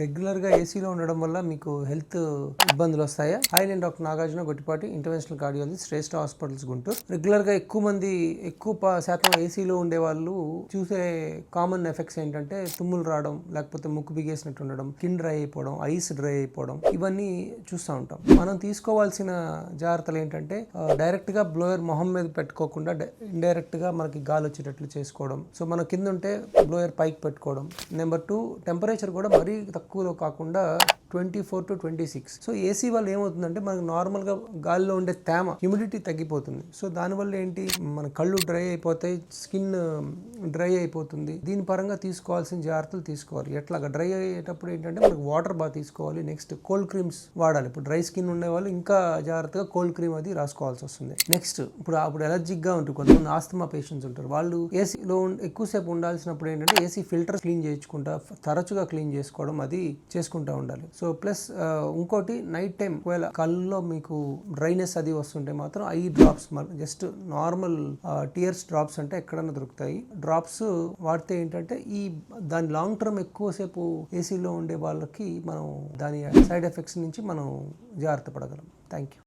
రెగ్యులర్గా ఏసీలో ఉండడం వల్ల మీకు హెల్త్ ఇబ్బందులు వస్తాయా? హాయ్, నేను doctor Nagarjuna Gottipati, interventional cardiologist, Shreshta hospitals Guntur. రెగ్యులర్గా ఎక్కువ శాతం ఏసీలో ఉండే వాళ్ళు చూసే కామన్ ఎఫెక్ట్స్ ఏంటంటే తుమ్ములు రావడం, లేకపోతే ముక్కు బిగేసినట్టు ఉండడం, స్కిన్ డ్రై అయిపోవడం, ఐస్ డ్రై అయిపోవడం, ఇవన్నీ చూస్తూ ఉంటాం. మనం తీసుకోవాల్సిన జాగ్రత్తలు ఏంటంటే డైరెక్ట్గా బ్లోయర్ మొహం మీద పెట్టుకోకుండా ఇండైరెక్ట్గా మనకి గాలి వచ్చేటట్లు చేసుకోవడం. సో మన కింద ఉంటే బ్లోయర్ పైకి పెట్టుకోవడం. నెంబర్ 2, టెంపరేచర్ కూడా మరీ తక్కువలో కాకుండా 24 to 26. సో ఏసీ వల్ల ఏమవుతుందంటే మనకు నార్మల్గా గాలిలో ఉండే తేమ, హ్యూమిడిటీ తగ్గిపోతుంది. సో దానివల్ల ఏంటి, మన కళ్ళు డ్రై అయిపోతాయి, స్కిన్ డ్రై అయిపోతుంది. దీని పరంగా తీసుకోవాల్సిన జాగ్రత్తలు తీసుకోవాలి. ఎట్లాగా డ్రై అయ్యేటప్పుడు ఏంటంటే మనకు వాటర్ బాగా తీసుకోవాలి. నెక్స్ట్ కోల్డ్ క్రీమ్స్ వాడాలి. ఇప్పుడు డ్రై స్కిన్ ఉండే వాళ్ళు ఇంకా జాగ్రత్తగా కోల్డ్ క్రీమ్ అది రాసుకోవాల్సి వస్తుంది. నెక్స్ట్ ఇప్పుడు ఎలర్జిక్గా ఉంటుంది. కొంతమంది ఆస్తమా పేషెంట్స్ ఉంటారు. వాళ్ళు ఏసీలో ఎక్కువసేపు ఉండాల్సినప్పుడు ఏంటంటే ఏసీ ఫిల్టర్ క్లీన్ చేయించుకుంటా, తరచుగా క్లీన్ చేసుకోవడం అది చేసుకుంటూ ఉండాలి. సో ప్లస్ ఇంకోటి, నైట్ టైం ఒకవేళ కళ్ళలో మీకు డ్రైనెస్ అది వస్తుంటే మాత్రం eye drops, just normal tears drops అంటే ఎక్కడన్నా దొరుకుతాయి. డ్రాప్స్ వాడితే ఏంటంటే దాని లాంగ్ టర్మ్ ఎక్కువసేపు ఏసీలో ఉండే వాళ్ళకి మనం దాని సైడ్ ఎఫెక్ట్స్ నుంచి మనం జాగ్రత్త పడగలం. Thank you.